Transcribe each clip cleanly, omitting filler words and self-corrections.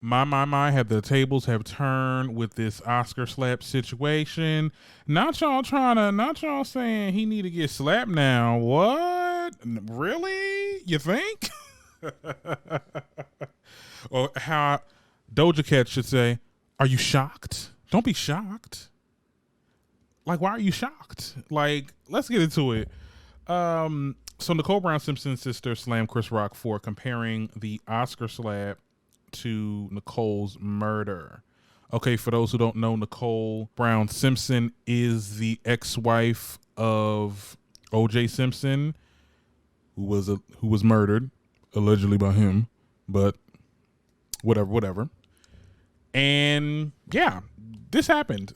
My, have the tables have turned with this Oscar slap situation. Not y'all saying he need to get slapped now. What? Really? You think? Or how Doja Cat should say, are you shocked? Don't be shocked. Like, why are you shocked? Like, let's get into it. So Nicole Brown Simpson's sister slammed Chris Rock for comparing the Oscar slap to Nicole's murder. Okay, for those who don't know, Nicole Brown Simpson is the ex-wife of O.J. Simpson, who was murdered allegedly by him, but whatever. And yeah, this happened.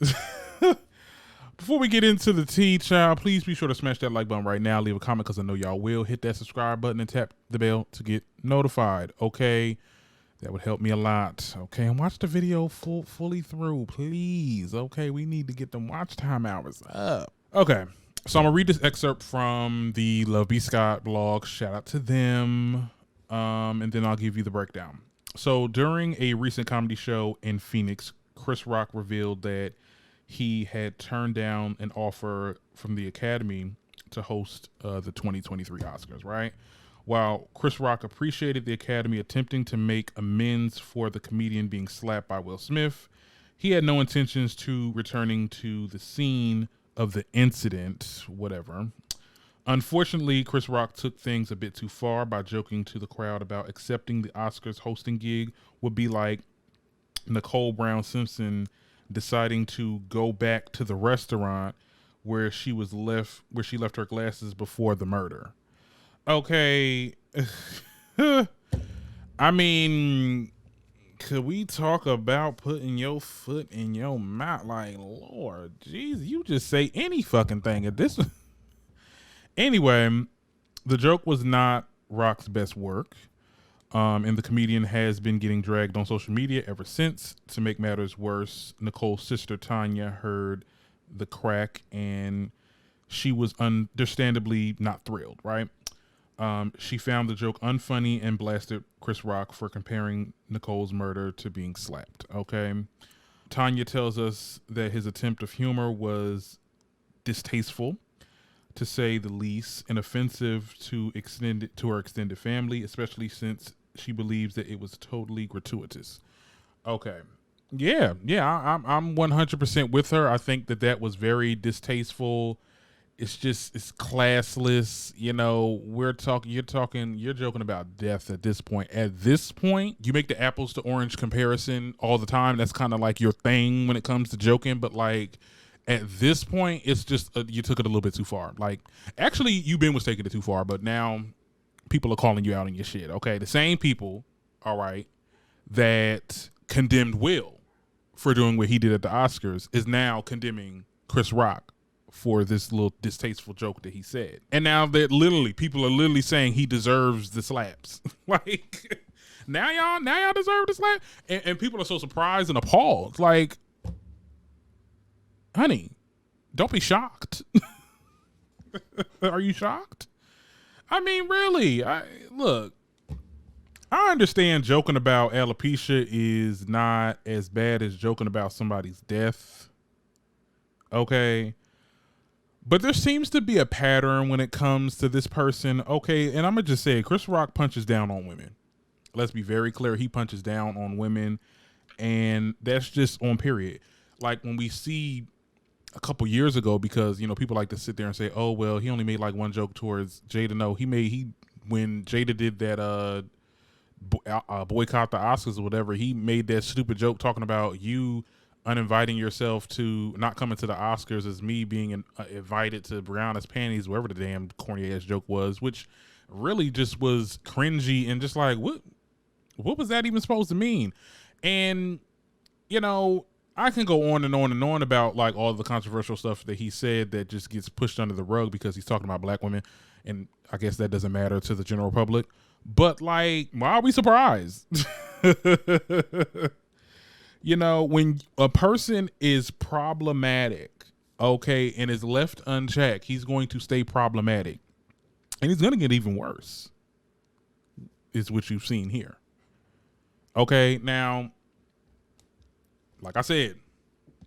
Before we get into the tea, child, please be sure to smash that like button right now. Leave a comment because I know y'all will. Hit that subscribe button and tap the bell to get notified. Okay, that would help me a lot. Okay, and watch the video fully through, please. Okay, we need to get them watch time hours up. Okay, so I'm gonna read this excerpt from the Love B. Scott blog. Shout out to them. And then I'll give you the breakdown. So during a recent comedy show in Phoenix, Chris Rock revealed that he had turned down an offer from the Academy to host the 2023 Oscars, right? While Chris Rock appreciated the Academy attempting to make amends for the comedian being slapped by Will Smith, he had no intentions to returning to the scene of the incident, whatever. Unfortunately, Chris Rock took things a bit too far by joking to the crowd about accepting the Oscars hosting gig would be like Nicole Brown Simpson deciding to go back to the restaurant where she left her glasses before the murder. Okay. I mean, could we talk about putting your foot in your mouth? Like, Lord, jeez, you just say any fucking thing at this. Anyway, the joke was not Rock's best work. And the comedian has been getting dragged on social media ever since. To make matters worse, Nicole's sister Tanya heard the crack and she was understandably not thrilled, right? She found the joke unfunny and blasted Chris Rock for comparing Nicole's murder to being slapped, okay? Tanya tells us that his attempt of humor was distasteful, to say the least, and offensive to her extended family, especially since she believes that it was totally gratuitous. Okay, yeah, I'm 100% with her. I think that was very distasteful. It's classless. You know, you're joking about death at this point. At this point, you make the apples to orange comparison all the time. That's kind of like your thing when it comes to joking, but like, at this point, it's just you took it a little bit too far. Like, actually, was taking it too far, but now people are calling you out on your shit. Okay, the same people, all right, that condemned Will for doing what he did at the Oscars is now condemning Chris Rock for this little distasteful joke that he said. And now people are literally saying he deserves the slaps. Like, now y'all deserve the slap, and people are so surprised and appalled. Like, honey, don't be shocked. Are you shocked? I mean, really, look, I understand joking about alopecia is not as bad as joking about somebody's death. Okay. But there seems to be a pattern when it comes to this person. Okay. And I'm going to just say, Chris Rock punches down on women. Let's be very clear. He punches down on women, and that's just on period. Like, when we see a couple years ago, because, you know, people like to sit there and say, oh, well, he only made like one joke towards Jada. No, when Jada did that boycott the Oscars or whatever, he made that stupid joke talking about you uninviting yourself to not coming to the Oscars as me being invited to Brianna's panties, whatever the damn corny ass joke was, which really just was cringy and just like, what was that even supposed to mean? And, you know, I can go on and on and on about like all the controversial stuff that he said that just gets pushed under the rug because he's talking about black women, and I guess that doesn't matter to the general public. But like, why are we surprised? You know, when a person is problematic, okay, and is left unchecked, he's going to stay problematic, and he's going to get even worse. Is what you've seen here. Okay, now, like I said,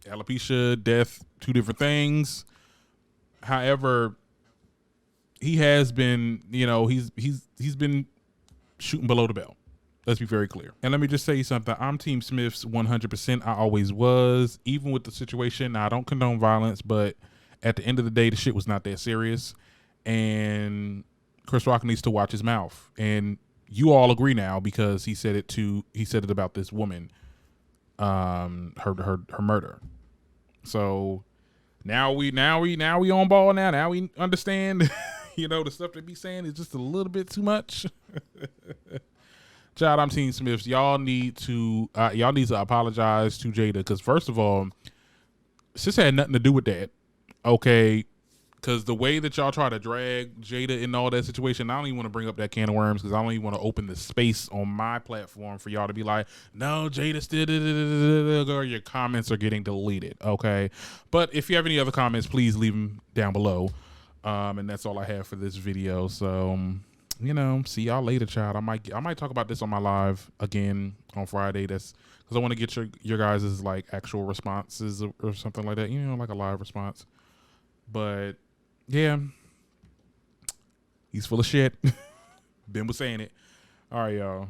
alopecia, death, two different things. However, he has been, he's been shooting below the belt. Let's be very clear. And let me just say something. I'm Team Smith's 100%. I always was, even with the situation. Now, I don't condone violence, but at the end of the day, the shit was not that serious. And Chris Rock needs to watch his mouth. And you all agree now because he said it about this woman, her murder. So now we on ball now. Now we understand, the stuff they be saying is just a little bit too much. Child, I'm Team Smiths. Y'all need to apologize to Jada because first of all, sis had nothing to do with that. Okay, because the way that y'all try to drag Jada in all that situation, I don't even want to bring up that can of worms because I don't even want to open the space on my platform for y'all to be like, no, Jada still, or your comments are getting deleted. Okay, but if you have any other comments, please leave them down below. And that's all I have for this video. So. See y'all later, child. I might talk about this on my live again on Friday. That's because I want to get your guys' like actual responses or something like that. Like a live response. But yeah, he's full of shit. Ben was saying it. All right, y'all.